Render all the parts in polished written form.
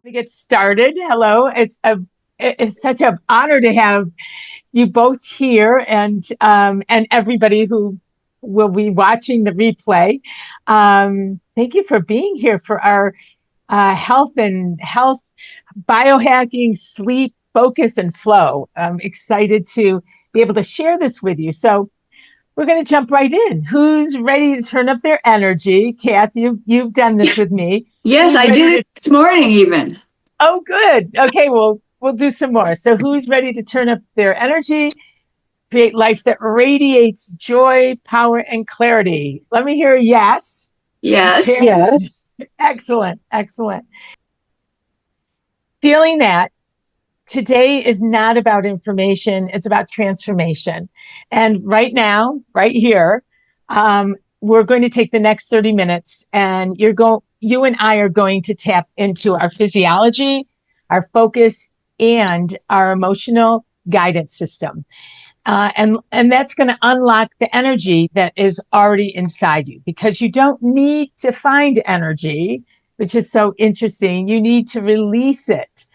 To get started. Hello. It's such an honor to have you both here and everybody who will be watching the replay. Thank you for being here for our health biohacking, sleep, focus, and flow. I'm excited to be able to share this with you. So we're going to jump right in. Who's ready to turn up their energy? Kath, you've done this with me. Yes, Who's I ready did to it this morning even. Oh, good. Okay, well, we'll do some more. So, who's ready to turn up their energy, create life that radiates joy, power, and clarity? Let me hear a yes. Yes. Yes. Excellent. Excellent. Feeling that today is not about information, it's about transformation. And right now, right here, we're going to take the next 30 minutes and you and I are going to tap into our physiology, our focus, and our emotional guidance system. And that's going to unlock the energy that is already inside you because you don't need to find energy, which is so interesting. You need to release it.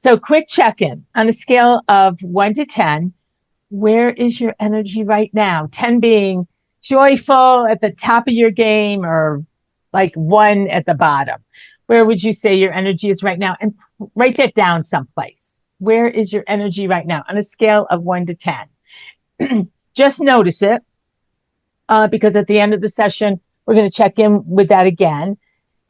So, quick check in on a scale of 1 to 10. Where is your energy right now? 10 being joyful at the top of your game or like 1 at the bottom. Where would you say your energy is right now? And write that down someplace. Where is your energy right now on a scale of 1 to 10? Just notice it because at the end of the session, we're going to check in with that again.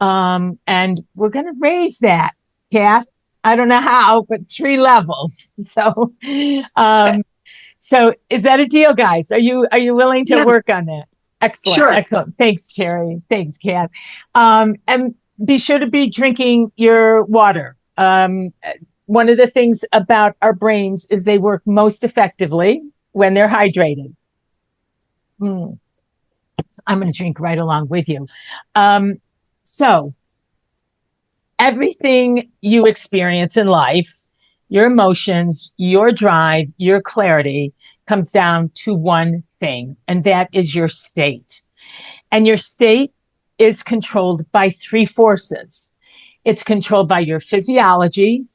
And we're going to raise that, Kath. I don't know how, but 3 levels. Um, so is that a deal, guys? Are you willing to Yeah, work on that? Excellent, sure. excellent. Thanks, Terry. Thanks, Kath. And be sure to be drinking your water. One of the things about our brains is they work most effectively when they're hydrated. Mm. So I'm going to drink right along with you. So everything you experience in life, your emotions, your drive, your clarity comes down to one thing, and that is your state. And your state is controlled by 3 forces. It's controlled by your physiology,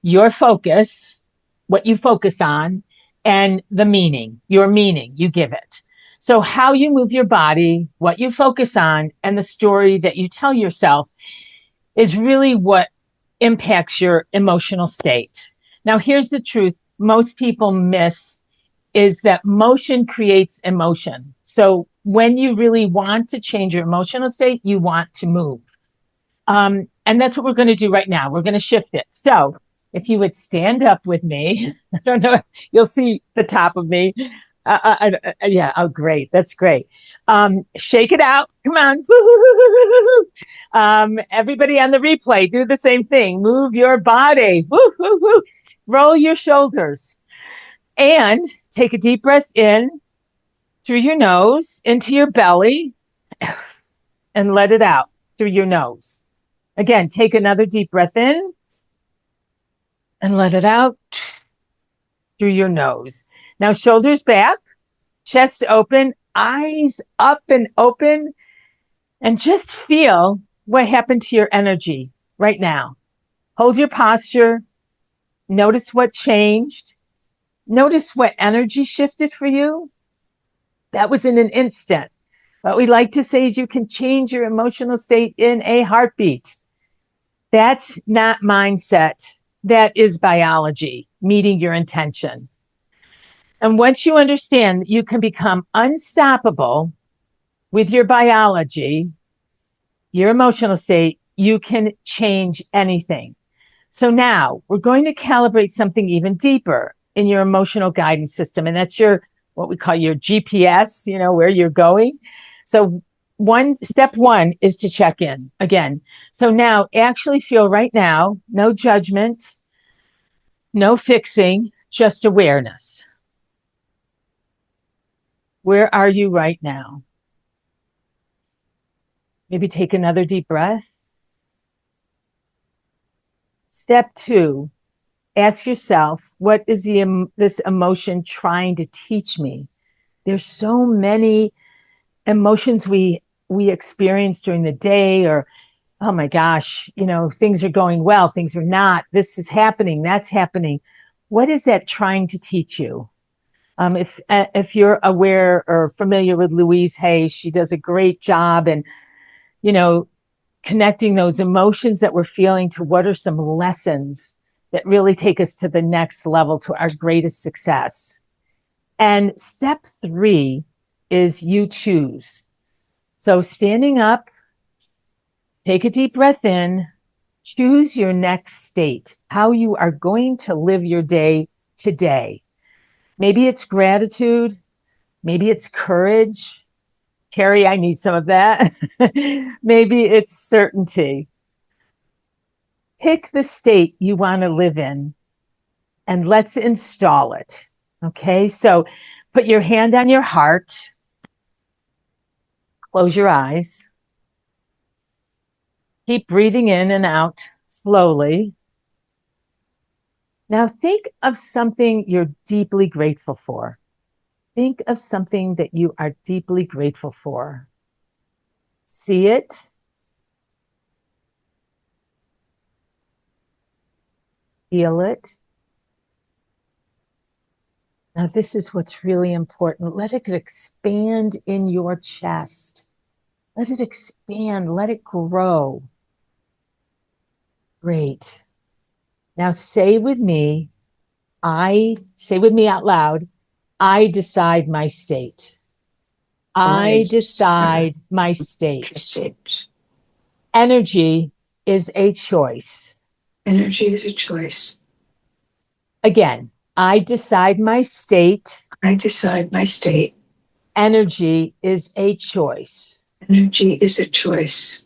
your focus, what you focus on, and the meaning, your meaning you give it. So, how you move your body, what you focus on, and the story that you tell yourself is really what impacts your emotional state. Now, here's the truth most people miss is that motion creates emotion. So, when you really want to change your emotional state, you want to move. And that's what we're going to do right now. We're going to shift it. So, if you would stand up with me, I don't know, you'll see the top of me. Yeah, oh, great. That's great. Shake it out. Come on. Everybody on the replay, do the same thing. Move your body. Woo, woo, woo. Roll your shoulders and take a deep breath in through your nose into your belly and let it out through your nose. Again, take another deep breath in and let it out through your nose. Now, shoulders back, chest open, eyes up and open, and just feel what happened to your energy right now. Hold your posture. Notice what changed. Notice what energy shifted for you. That was in an instant. What we like to say is you can change your emotional state in a heartbeat. That's not mindset. That is biology, meeting your intention. And once you understand that you can become unstoppable with your biology, your emotional state, you can change anything. So now we're going to calibrate something even deeper in your emotional guidance system. And that's your, what we call your GPS, where you're going. So step one is to check in again. So now actually feel right now, no judgment, no fixing, just awareness. Where are you right now? Maybe take another deep breath. Step two, ask yourself, what is this emotion trying to teach me? There's so many emotions we we experience during the day, or, oh my gosh, things are going well, things are not, this is happening, that's happening. What is that trying to teach you? If you're aware or familiar with Louise Hay, she does a great job in, connecting those emotions that we're feeling to what are some lessons that really take us to the next level, to our greatest success. And step 3 is you choose. So standing up, take a deep breath in, choose your next state, how you are going to live your day today. Maybe it's gratitude, maybe it's courage. Terry, I need some of that. Maybe it's certainty. Pick the state you want to live in and let's install it. Okay, so put your hand on your heart, close your eyes, keep breathing in and out slowly. Now think of something you're deeply grateful for. Think of something that you are deeply grateful for. See it, feel it. Now, this is what's really important. Let it expand in your chest. Let it expand. Let it grow. Great. Now say with me out loud, I decide my state. I decide my state. Energy is a choice. Energy is a choice. Again, I decide my state. I decide my state. Energy is a choice. Energy is a choice.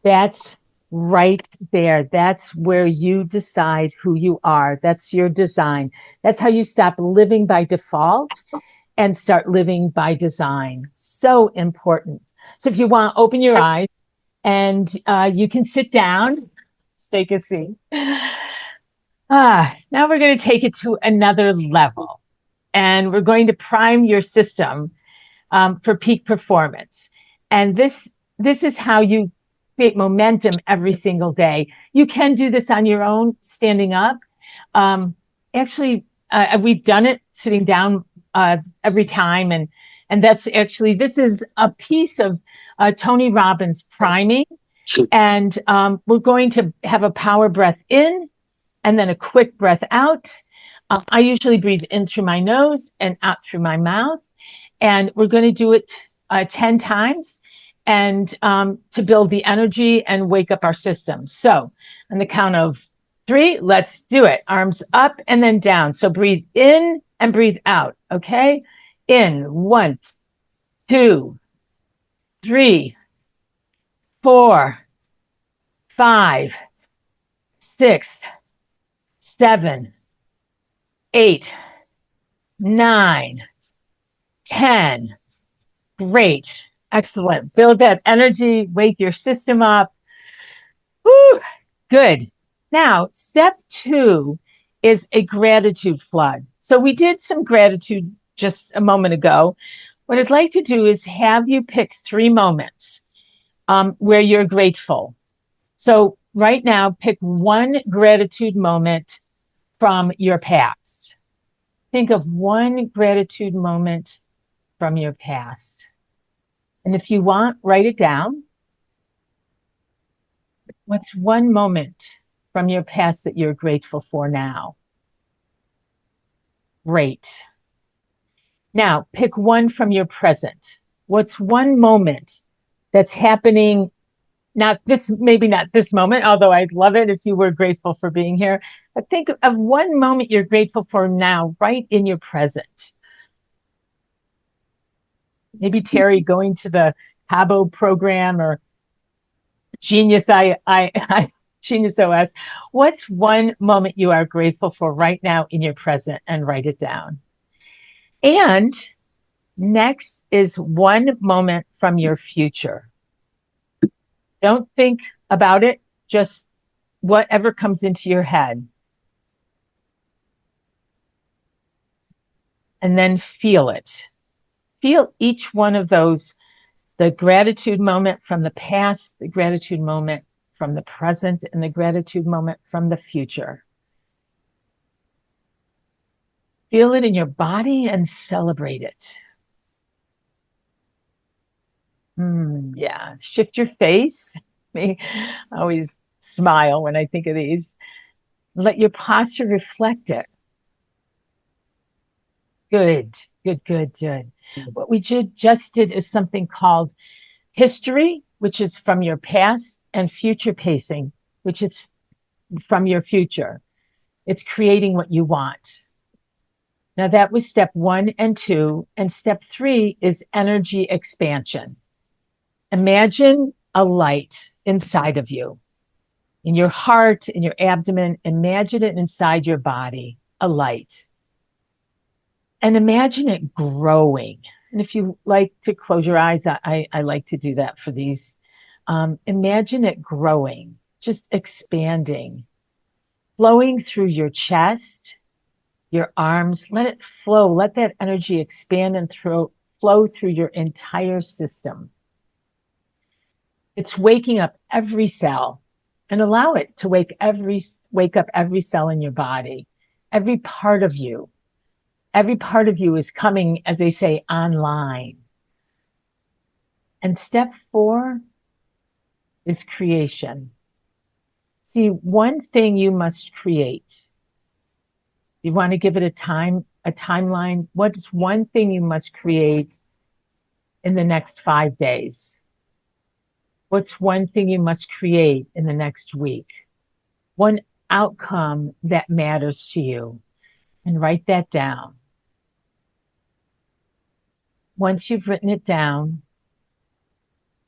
That's right there. That's where you decide who you are. That's your design. That's how you stop living by default and start living by design. So important. So if you want, open your eyes and you can sit down. Let's take a seat. Now we're going to take it to another level, and we're going to prime your system for peak performance. And this is how you create momentum every single day. You can do this on your own, standing up. Actually, we've done it sitting down every time, and that's actually, this is a piece of Tony Robbins priming, and we're going to have a power breath in and then a quick breath out. I usually breathe in through my nose and out through my mouth. And we're going to do it 10 times and to build the energy and wake up our system. So on the count of 3, let's do it. Arms up and then down. So breathe in and breathe out. Okay. In 1, 2, 3, 4, 5, 6, 7, 8, 9, 10. Great. Excellent. Build that energy, wake your system up. Woo, good. Now, step 2 is a gratitude flood. So we did some gratitude just a moment ago. What I'd like to do is have you pick 3 moments where you're grateful. So right now, pick 1 gratitude moment from your past. Think of 1 gratitude moment from your past. And if you want, write it down. What's 1 moment from your past that you're grateful for now? Great. Now, pick 1 from your present. What's 1 moment that's happening? Maybe not this moment, although I'd love it if you were grateful for being here. But think of 1 moment you're grateful for now, right in your present. Maybe Terry going to the Cabo program or Genius Genius OS. What's 1 moment you are grateful for right now in your present, and write it down. And next is 1 moment from your future. Don't think about it, just whatever comes into your head. And then feel it. Feel each one of those The gratitude moment from the past, the gratitude moment from the present, and the gratitude moment from the future. Feel it in your body and celebrate it. Yeah, shift your face. I always smile when I think of these. Let your posture reflect it. Good, good, good, good. What we just did is something called history, which is from your past, and future pacing, which is from your future. It's creating what you want. Now, that was step 1 and 2. And step 3 is energy expansion. Imagine a light inside of you, in your heart, in your abdomen. Imagine it inside your body, a light. And imagine it growing. And if you like to close your eyes, I like to do that for these. Imagine it growing, just expanding, flowing through your chest, your arms. Let it flow. Let that energy expand and flow through your entire system. It's waking up every cell, and allow it to wake up every cell in your body, every part of you. Every part of you is coming, as they say, online. And step 4 is creation. See, one thing you must create. You want to give it a timeline. What is one thing you must create in the next 5 days? What's one thing you must create in the next week? One outcome that matters to you. And write that down. Once you've written it down,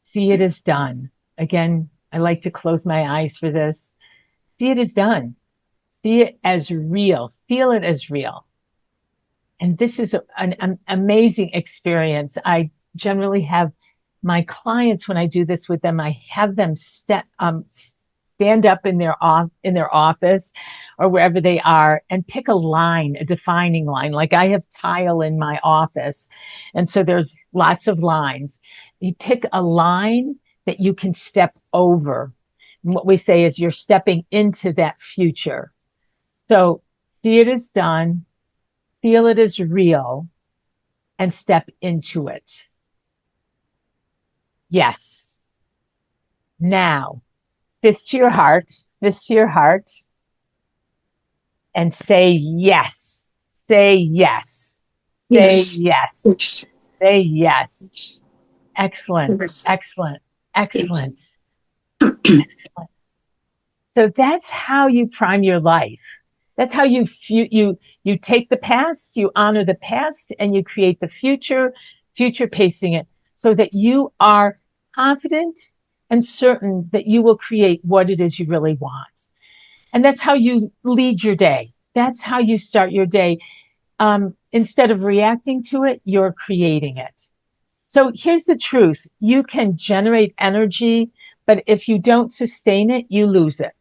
see it as done. Again, I like to close my eyes for this. See it as done. See it as real. Feel it as real. And this is an amazing experience. I generally have my clients, when I do this with them, I have them stand up in their office or wherever they are and pick a line, a defining line. Like I have tile in my office, and so there's lots of lines. You pick a line that you can step over. And what we say is you're stepping into that future. So see it as done, feel it as real, and step into it. Yes. Now, fist to your heart, and say yes. Say yes. Say Yes. yes. Yes. Say yes. Excellent. Yes. Excellent. Excellent. Excellent. So that's how you prime your life. That's how you take the past, you honor the past, and you create the future pacing it so that you are confident and certain that you will create what it is you really want. And that's how you lead your day. That's how you start your day. Instead of reacting to it, you're creating it. So here's the truth. You can generate energy, but if you don't sustain it, you lose it.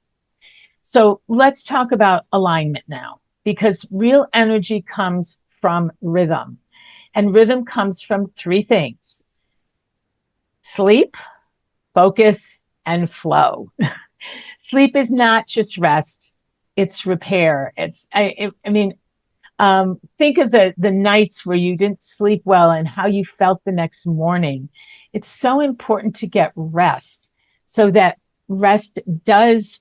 So let's talk about alignment now, because real energy comes from rhythm. And rhythm comes from 3 things: sleep, focus, and flow. Sleep is not just rest, it's repair. Think of the nights where you didn't sleep well and how you felt the next morning. It's so important to get rest so that rest does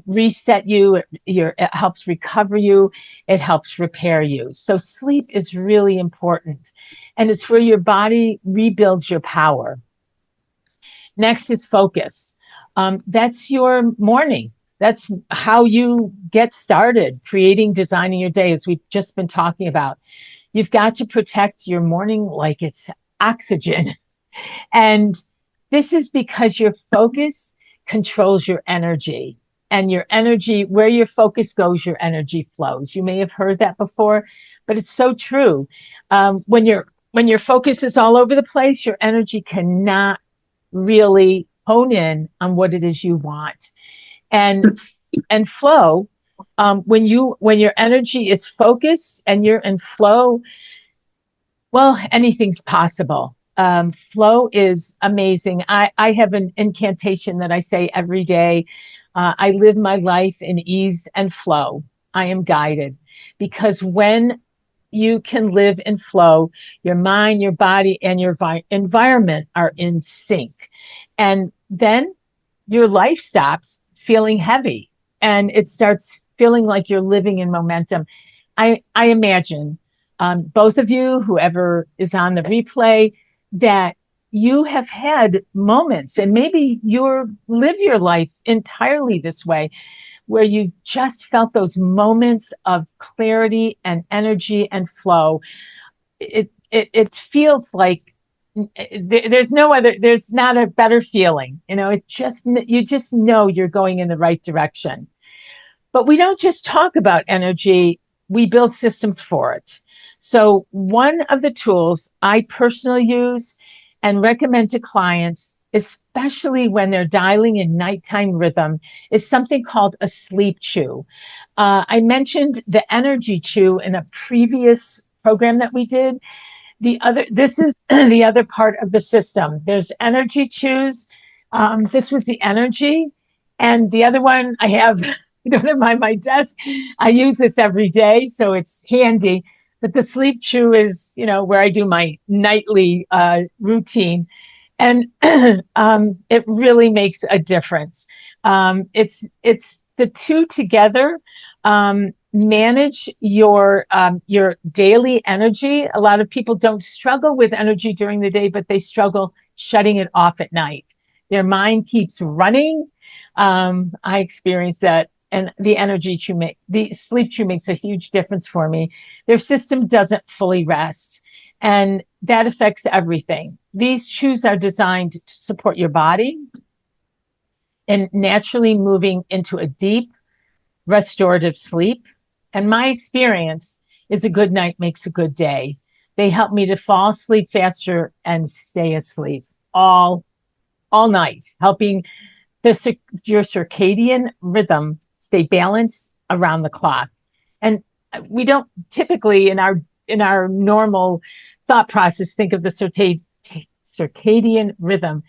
reset you. It helps recover you. It helps repair you. So sleep is really important, and it's where your body rebuilds your power. Next is focus. That's your morning. That's how you get started creating, designing your day, as we've just been talking about. You've got to protect your morning like it's oxygen. And this is because your focus controls your energy. And your energy, where your focus goes, your energy flows. You may have heard that before, but it's so true. When your focus is all over the place, your energy cannot really hone in on what it is you want. And flow, when your energy is focused and you're in flow, well, anything's possible. Flow is amazing. I have an incantation that I say every day. I live my life in ease and flow. I am guided because when you can live in flow, your mind, your body, and your environment are in sync. And then your life stops feeling heavy and it starts feeling like you're living in momentum. I imagine both of you, whoever is on the replay, that you have had moments and maybe you live your life entirely this way where you just felt those moments of clarity and energy and flow. It feels like there's not a better feeling. You just know you're going in the right direction. But we don't just talk about energy, we build systems for it. So, one of the tools I personally use and recommend to clients, especially when they're dialing in nighttime rhythm, is something called a sleep chew. I mentioned the energy chew in a previous program that we did. This is the other part of the system. There's energy chews. This was the energy. And the other one I have, I don't have my desk. I use this every day, so it's handy. But the sleep chew is, where I do my nightly routine. And it really makes a difference. It's the two together. Manage your daily energy. A lot of people don't struggle with energy during the day, but they struggle shutting it off at night. Their mind keeps running. I experience that, and the sleep chew makes a huge difference for me. Their system doesn't fully rest, and that affects everything. These chews are designed to support your body and naturally moving into a deep restorative sleep. And my experience is a good night makes a good day. They help me to fall asleep faster and stay asleep all all night, helping your circadian rhythm stay balanced around the clock. And we don't typically in our normal thought process think of the circadian rhythm,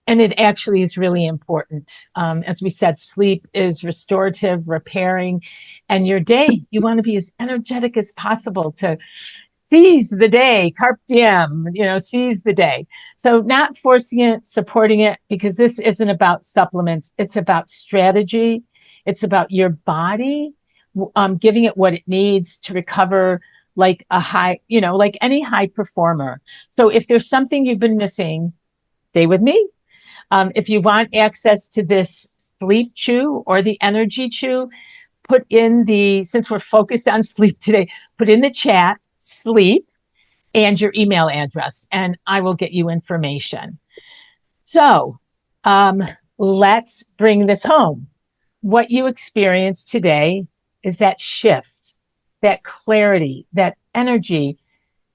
and it actually is really important. As we said, sleep is restorative, repairing, and your day, you want to be as energetic as possible to seize the day, carpe diem, seize the day. So not forcing it, supporting it, because this isn't about supplements. It's about strategy. It's about your body, giving it what it needs to recover like like any high performer. So if there's something you've been missing, stay with me. If you want access to this sleep chew or the energy chew, since we're focused on sleep today, put in the chat sleep and your email address, and I will get you information. So um, let's bring this home. What you experience today is that shift, that clarity, that energy,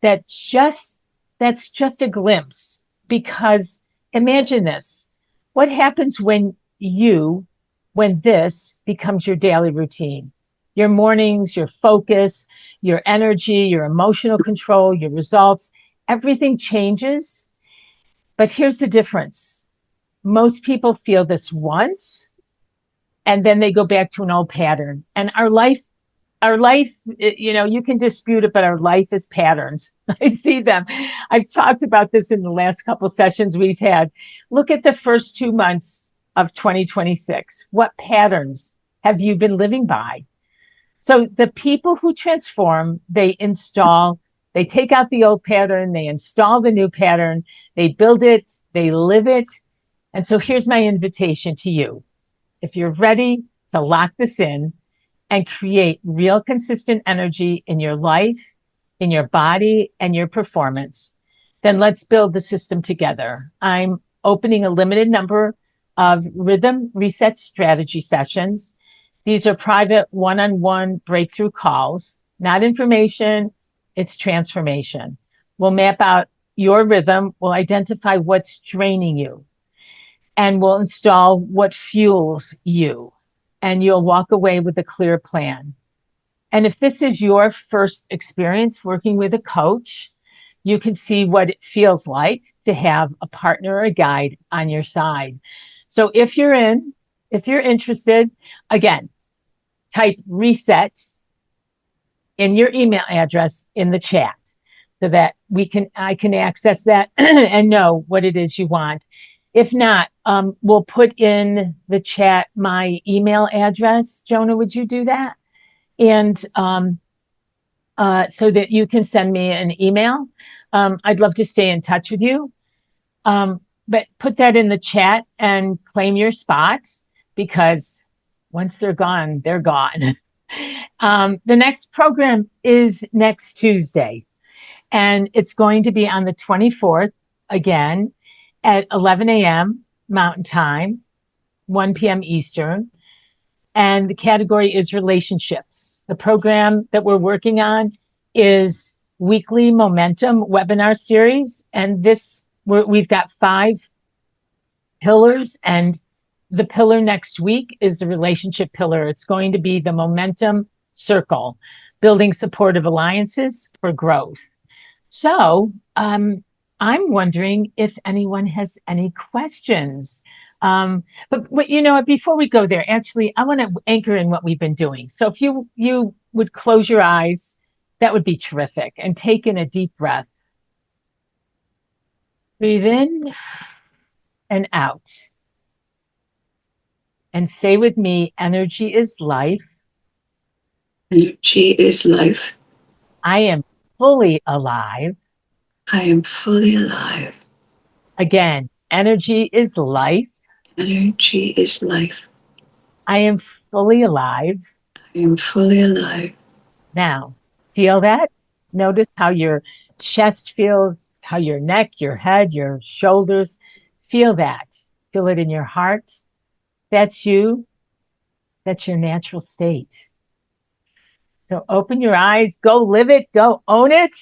that just that's just a glimpse. Because imagine this. What happens when this becomes your daily routine? Your mornings, your focus, your energy, your emotional control, your results, everything changes. But here's the difference. Most people feel this once and then they go back to an old pattern. And our life, you can dispute it, but our life is patterns. I see them. I've talked about this in the last couple sessions we've had. Look at the first 2 months of 2026. What patterns have you been living by? So the people who transform, they take out the old pattern, they install the new pattern, they build it, they live it. And so here's my invitation to you. If you're ready to lock this in, and create real consistent energy in your life, in your body, and your performance, then let's build the system together. I'm opening a limited number of rhythm reset strategy sessions. These are private one-on-one breakthrough calls, not information, it's transformation. We'll map out your rhythm, we'll identify what's draining you, and we'll install what fuels you. And you'll walk away with a clear plan. And if this is your first experience working with a coach, you can see what it feels like to have a partner or a guide on your side. So if you're interested, again, type reset in your email address in the chat so that I can access that and know what it is you want. If not, we'll put in the chat my email address. Jonah, would you do that? And so that you can send me an email. I'd love to stay in touch with you. But put that in the chat and claim your spot because once they're gone, they're gone. The next program is next Tuesday, and it's going to be on the 24th again at 11 a.m. Mountain Time, 1 p.m. Eastern. And the category is relationships. The program that we're working on is weekly momentum webinar series. And we've got 5 pillars, and the pillar next week is the relationship pillar. It's going to be the momentum circle, building supportive alliances for growth. So I'm wondering if anyone has any questions. But you know, before we go there, actually, I want to anchor in what we've been doing. So if you would close your eyes, that would be terrific, and take in a deep breath. Breathe in and out. And say with me, energy is life. Energy is life. I am fully alive. I am fully alive. Again, energy is life. Energy is life. I am fully alive. I am fully alive. Now, feel that. Notice how your chest feels, how your neck, your head, your shoulders, feel that. Feel it in your heart. That's you. That's your natural state. So open your eyes, go live it, go own it,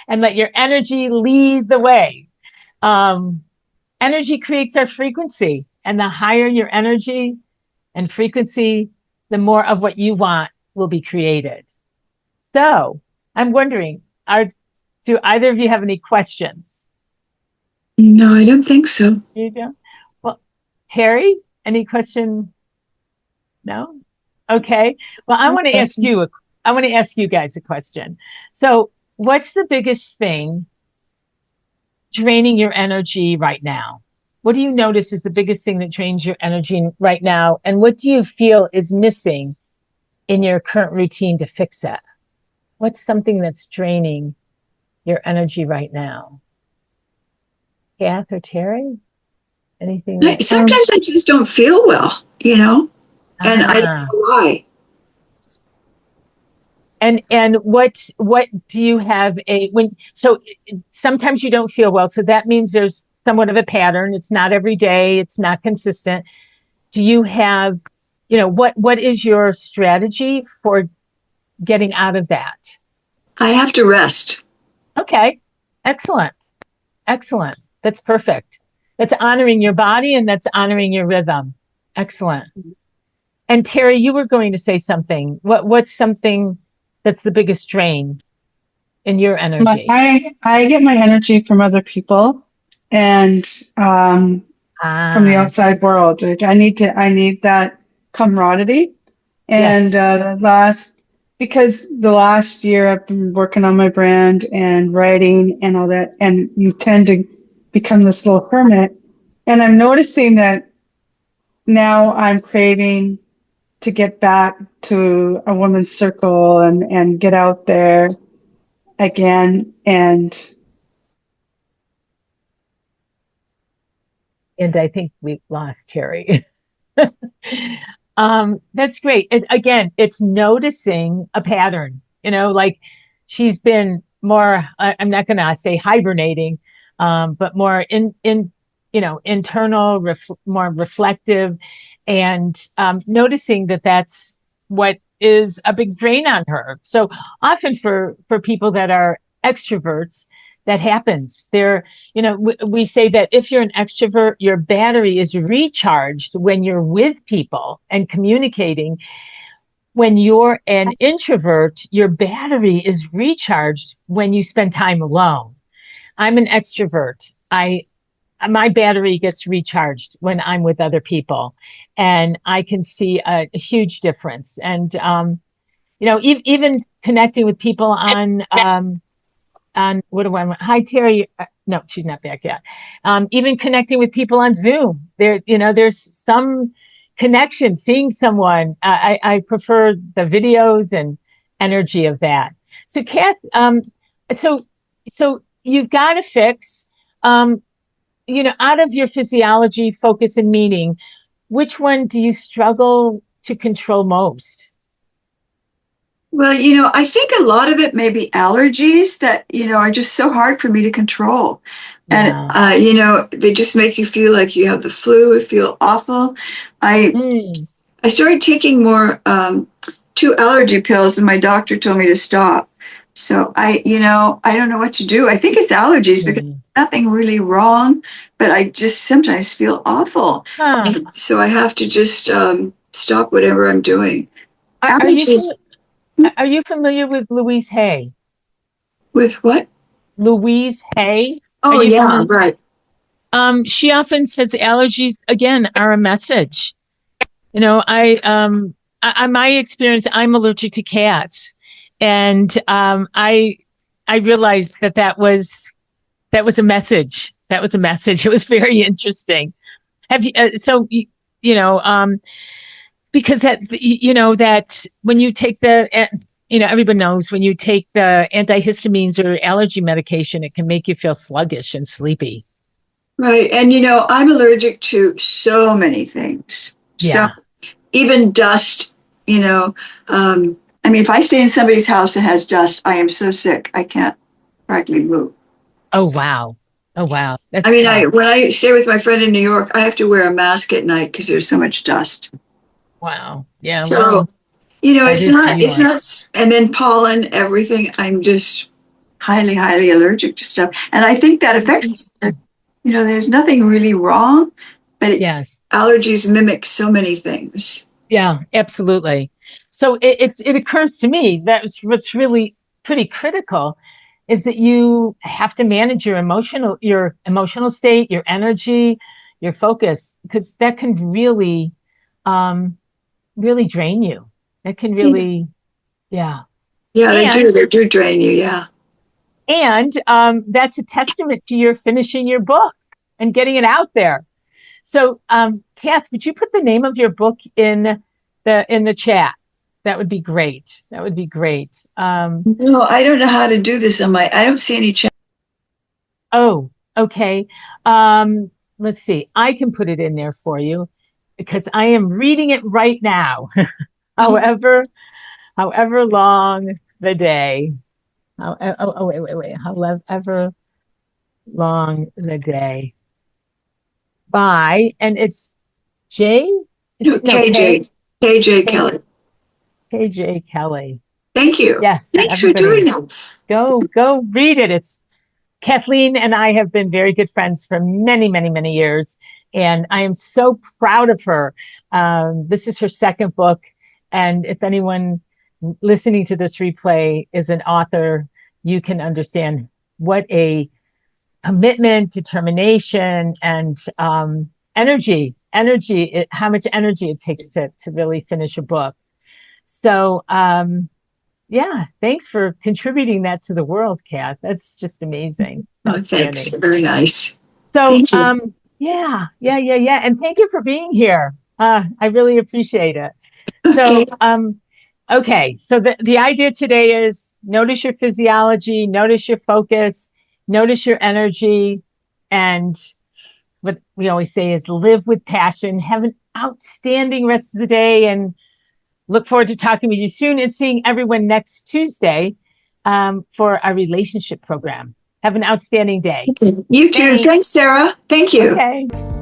and let your energy lead the way. Energy creates our frequency, and the higher your energy and frequency, the more of what you want will be created. So I'm wondering, do either of you have any questions? No, I don't think so. You don't? Well, Terry, any question? No? Okay. Well, I want to ask you guys a question. So what's the biggest thing draining your energy right now? What do you notice is the biggest thing that drains your energy right now? And what do you feel is missing in your current routine to fix it? What's something that's draining your energy right now? Kath or Terry? Anything that Sometimes I just don't feel well, and I don't know why. And what do you have so sometimes you don't feel well, so that means there's somewhat of a pattern. It's not every day, it's not consistent. Do you have, what is your strategy for getting out of that? I have to rest. Okay. Excellent. Excellent. That's perfect. That's honoring your body and that's honoring your rhythm. Excellent. And Terry, you were going to say something. What's something that's the biggest drain in your energy? I get my energy from other people and from the outside world. Like I need that camaraderie. And because the last year I've been working on my brand and writing and all that, and you tend to become this little hermit. And I'm noticing that now I'm craving to get back to a woman's circle and get out there again. And I think we've lost Terry. That's great. Again, it's noticing a pattern, like she's been more, I'm not going to say hibernating, but more internal, more reflective, and noticing that that's what is a big drain on her. So often for people that are extroverts, that happens. We say that if you're an extrovert, your battery is recharged when you're with people and communicating. when you're an introvert, your battery is recharged when you spend time alone. I'm an extrovert. My battery gets recharged when I'm with other people, and I can see a huge difference. And even connecting with people on what do I want? Hi, Terry. No, she's not back yet. Even connecting with people on Zoom, there's some connection. Seeing someone, I prefer the videos and energy of that. So, Kath, so so you've got to fix, out of your physiology, focus, and meaning. Which one do you struggle to control most? Well, I think a lot of it may be allergies that, are just so hard for me to control. And, Yeah. they just make you feel like you have the flu, you feel awful. I Mm, I started taking more 2 allergy pills, and my doctor told me to stop. So I don't know what to do. I think it's allergies because mm. nothing really wrong, but I just sometimes feel awful. Huh. So I have to just stop whatever I'm doing. Are, are you Allergies are you familiar with Louise Hay? with what? Louise Hay? Are Oh, you yeah, familiar? right. She often says allergies again are a message. My experience, I'm allergic to cats, and I realized that was a message. That was a message. It was very interesting. Have you? Because that when you take everyone knows when you take the antihistamines or allergy medication, it can make you feel sluggish and sleepy. Right. And I'm allergic to so many things. So Yeah. even dust, you know, if I stay in somebody's house that has dust, I am so sick. I can't practically move. Oh, wow. Oh, wow. I That's mean, tough. when I stay with my friend in New York, I have to wear a mask at night because there's so much dust. Wow. Yeah. So, Well, that is New it's York. not, and then pollen, everything. I'm just highly, highly allergic to stuff. And I think that affects, there's nothing really wrong, but Yes. allergies mimic so many things. Yeah, absolutely. So it occurs to me that what's really pretty critical is that you have to manage your emotional state, your energy, your focus, because that can um, really drain you. That can Yeah, really, yeah. yeah, they do. And They do drain you. Yeah. that's a testament to your finishing your book and getting it out there. So, Kath, would you put the name of your book in the chat? That would be great. That would be great. No, I don't know how to do this on my. I don't see any chat. Oh, okay. Let's see. I can put it in there for you because I am reading it right now. however, however long the day. Wait. However long the day. By, and it's J. Is No, it no K? KJ K Kelly. KJ Kelly. Thank you. Yes, Thanks for doing everybody, that. go read it. It's Kathleen and I have been very good friends for many, many, many years, and I am so proud of her. This is her second book, and if anyone listening to this replay is an author, you can understand what a commitment, determination, and how much energy it takes to really finish a book. So, yeah, thanks for contributing that to the world, Kath. That's just amazing. Oh, thanks. Outstanding. Very nice. So, Thank you. yeah. And thank you for being here. I really appreciate it. Okay. So, okay. So the idea today is notice your physiology, notice your focus, notice your energy, and what we always say is live with passion. Have an outstanding rest of the day, and look forward to talking with you soon and seeing everyone next Tuesday for our relationship program. Have an outstanding day. You too. Thanks, Thanks. Sarah. Thank you. Okay.